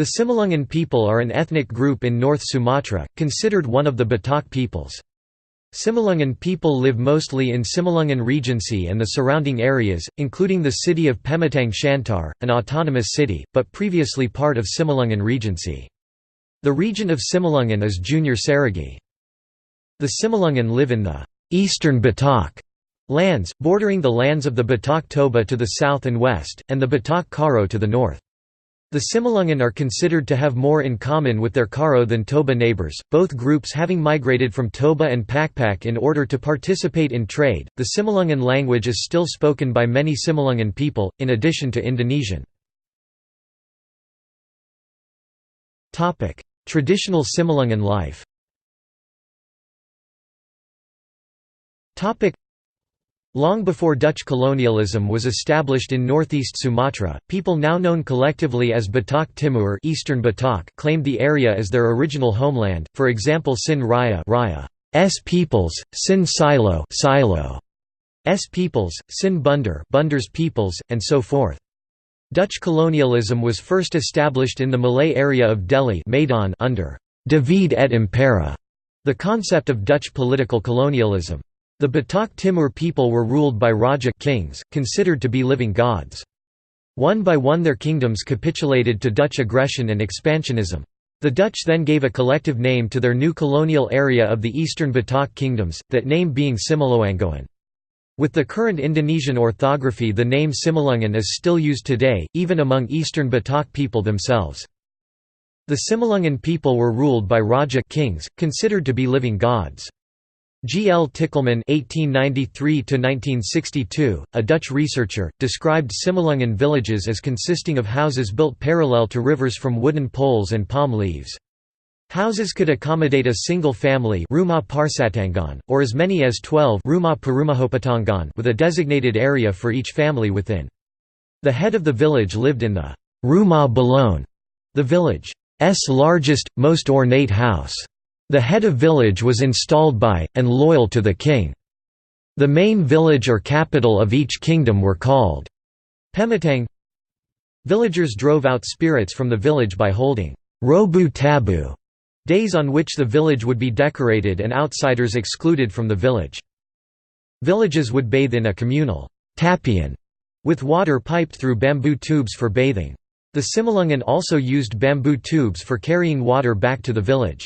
The Simalungun people are an ethnic group in North Sumatra, considered one of the Batak peoples. Simalungun people live mostly in Simalungun Regency and the surrounding areas, including the city of Pematang Shantar, an autonomous city, but previously part of Simalungun Regency. The region of Simalungun is Junior Sarigi. The Simalungun live in the Eastern Batak lands, bordering the lands of the Batak Toba to the south and west, and the Batak Karo to the north. The Simalungun are considered to have more in common with their Karo than Toba neighbors, both groups having migrated from Toba and Pakpak in order to participate in trade. The Simalungun language is still spoken by many Simalungun people, in addition to Indonesian. Traditional Simalungun life. Long before Dutch colonialism was established in northeast Sumatra, people now known collectively as Batak Timur Eastern Batak claimed the area as their original homeland, for example Sin Raya Raya's peoples, Sin Silo Silo's peoples, Sin Bunder Bunder's peoples, and so forth. Dutch colonialism was first established in the Malay area of Delhi Medan under David et Impera, the concept of Dutch political colonialism. The Batak Timur people were ruled by Raja kings, considered to be living gods. One by one their kingdoms capitulated to Dutch aggression and expansionism. The Dutch then gave a collective name to their new colonial area of the eastern Batak kingdoms, that name being Simalungun. With the current Indonesian orthography, the name Simalungun is still used today, even among eastern Batak people themselves. The Simalungun people were ruled by Raja kings, considered to be living gods. G. L. Tickelman (1893–1962), a Dutch researcher, described Simalungun villages as consisting of houses built parallel to rivers from wooden poles and palm leaves. Houses could accommodate a single family rumah parsatangan, or as many as 12 rumah perumahopatangan, with a designated area for each family within. The head of the village lived in the rumah balon, the village's largest, most ornate house. The head of village was installed by, and loyal to the king. The main village or capital of each kingdom were called Pematang. Villagers drove out spirits from the village by holding Robu Tabu, days on which the village would be decorated and outsiders excluded from the village. Villages would bathe in a communal tapian, with water piped through bamboo tubes for bathing. The Simalungun also used bamboo tubes for carrying water back to the village.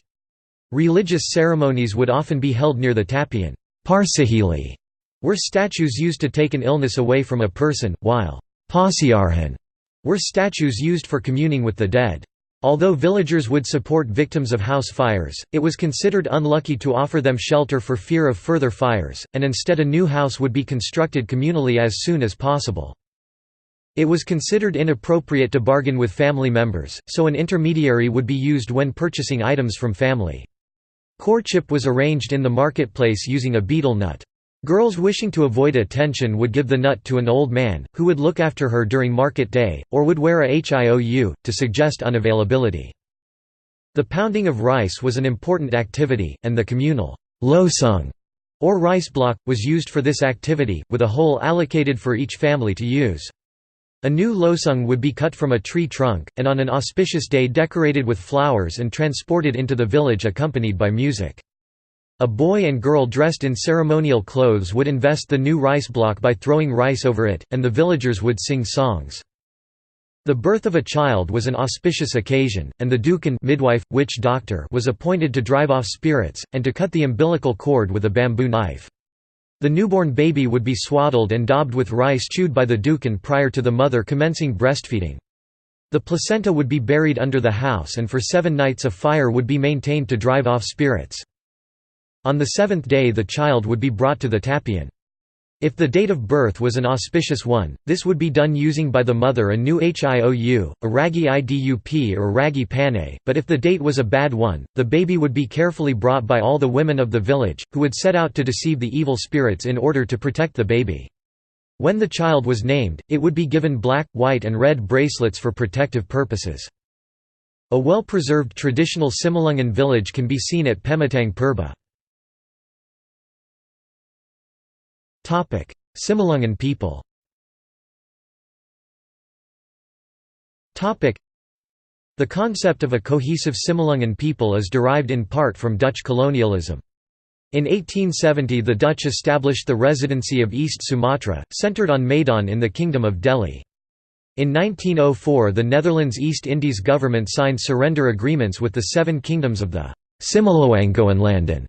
Religious ceremonies would often be held near the tapian parsihili, were statues used to take an illness away from a person, while pasiarhan were statues used for communing with the dead. Although villagers would support victims of house fires, it was considered unlucky to offer them shelter for fear of further fires, and instead a new house would be constructed communally as soon as possible. It was considered inappropriate to bargain with family members, so an intermediary would be used when purchasing items from family. Courtship was arranged in the marketplace using a betel nut. Girls wishing to avoid attention would give the nut to an old man, who would look after her during market day, or would wear a hiou, to suggest unavailability. The pounding of rice was an important activity, and the communal losung, or rice block, was used for this activity, with a hole allocated for each family to use. A new losung would be cut from a tree trunk, and on an auspicious day decorated with flowers and transported into the village accompanied by music. A boy and girl dressed in ceremonial clothes would invest the new rice block by throwing rice over it, and the villagers would sing songs. The birth of a child was an auspicious occasion, and the dukan midwife, witch doctor was appointed to drive off spirits, and to cut the umbilical cord with a bamboo knife. The newborn baby would be swaddled and daubed with rice chewed by the dukan prior to the mother commencing breastfeeding. The placenta would be buried under the house, and for 7 nights a fire would be maintained to drive off spirits. On the 7th day the child would be brought to the tapian. If the date of birth was an auspicious one, this would be done using by the mother a new hiou, a ragi idup or ragi pane, but if the date was a bad one, the baby would be carefully brought by all the women of the village, who would set out to deceive the evil spirits in order to protect the baby. When the child was named, it would be given black, white and red bracelets for protective purposes. A well-preserved traditional Simalungun village can be seen at Pematang Purba. Simalungun people. The concept of a cohesive Simalungun people is derived in part from Dutch colonialism. In 1870 the Dutch established the Residency of East Sumatra, centered on Medan in the Kingdom of Delhi. In 1904 the Netherlands East Indies government signed surrender agreements with the 7 kingdoms of the Simalungun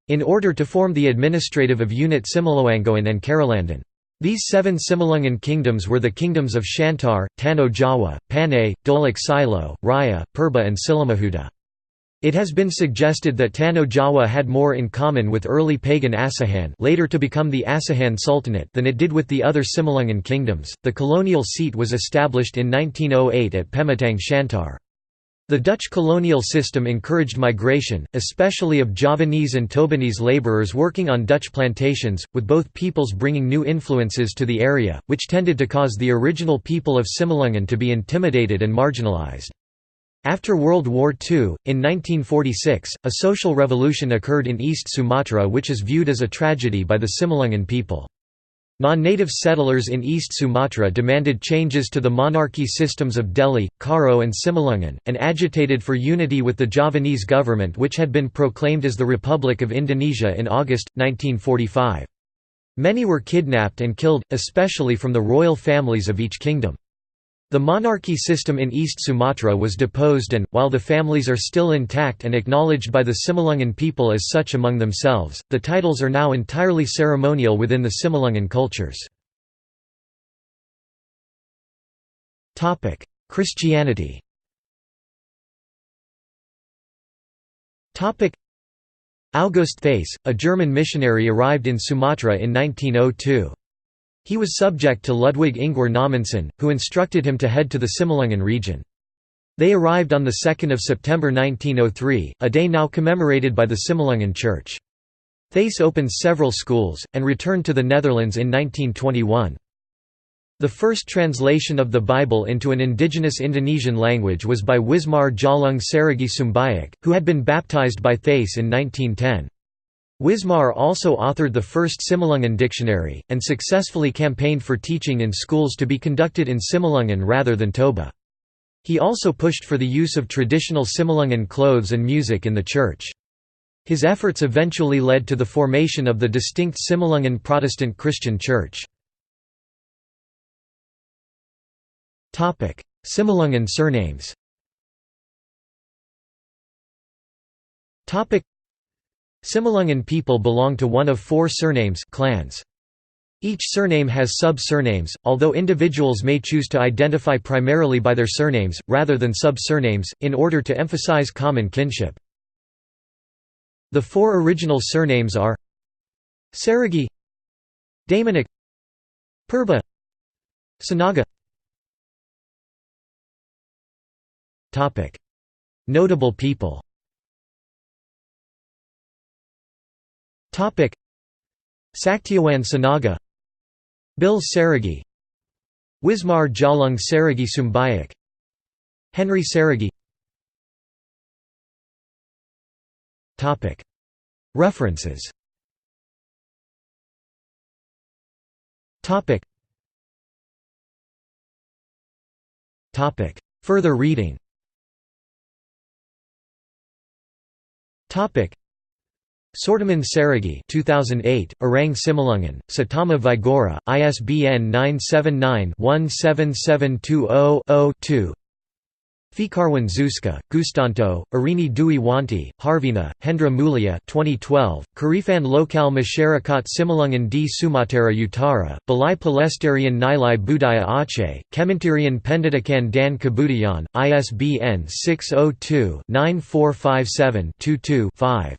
in order to form the administrative of unit Simalungun and Keralanden. These 7 Simalungun kingdoms were the kingdoms of Shantar, Tano Jawa, Panay, Dolok Silo, Raya, Purba and Silamahuda. It has been suggested that Tano Jawa had more in common with early pagan Asahan, later to become the Asahan Sultanate, than it did with the other Simalungun kingdoms. The colonial seat was established in 1908 at Pematang Shantar. The Dutch colonial system encouraged migration, especially of Javanese and Tobanese labourers working on Dutch plantations, with both peoples bringing new influences to the area, which tended to cause the original people of Simalungun to be intimidated and marginalised. After World War II, in 1946, a social revolution occurred in East Sumatra which is viewed as a tragedy by the Simalungun people. Non-native settlers in East Sumatra demanded changes to the monarchy systems of Delhi, Karo and Simalungun, and agitated for unity with the Javanese government which had been proclaimed as the Republic of Indonesia in August, 1945. Many were kidnapped and killed, especially from the royal families of each kingdom. The monarchy system in East Sumatra was deposed and, while the families are still intact and acknowledged by the Simalungun people as such among themselves, the titles are now entirely ceremonial within the Simalungun cultures. Christianity. August Theiss, a German missionary, arrived in Sumatra in 1902. He was subject to Ludwig Ingvar Namensson, who instructed him to head to the Simalungun region. They arrived on 2 September 1903, a day now commemorated by the Simalungun Church. Theiss opened several schools, and returned to the Netherlands in 1921. The first translation of the Bible into an indigenous Indonesian language was by Wismar Jalung Saragi Sumbayak, who had been baptized by Theiss in 1910. Wismar also authored the first Simalungun dictionary, and successfully campaigned for teaching in schools to be conducted in Simalungun rather than Toba. He also pushed for the use of traditional Simalungun clothes and music in the church. His efforts eventually led to the formation of the distinct Simalungun Protestant Christian Church. Simalungun surnames. Simalungun people belong to one of 4 surnames clans. Each surname has sub-surnames, although individuals may choose to identify primarily by their surnames, rather than sub-surnames, in order to emphasize common kinship. The 4 original surnames are Saragi, Damanik, Purba, Sanaga. Notable people. Saktiawan Sanaga, Bill Saragi, Wismar Jalung Saragi Sumbayak, Henry Saragi. References. Further reading. Sortiman Saragi 2008, Orang Simalungun, Satama Vigora, ISBN 979-17720-0-2. Fikarwan Zuska, Gustanto, Irini Dwi Wanti, Harvina, Hendra Mulia 2012, Karifan Lokal Masyarakat Simalungun di Sumatera Utara, Balai Pelestarian Nilai Budaya Aceh, Kementerian Pendidikan dan Kebudayaan, ISBN 602-9457-22-5.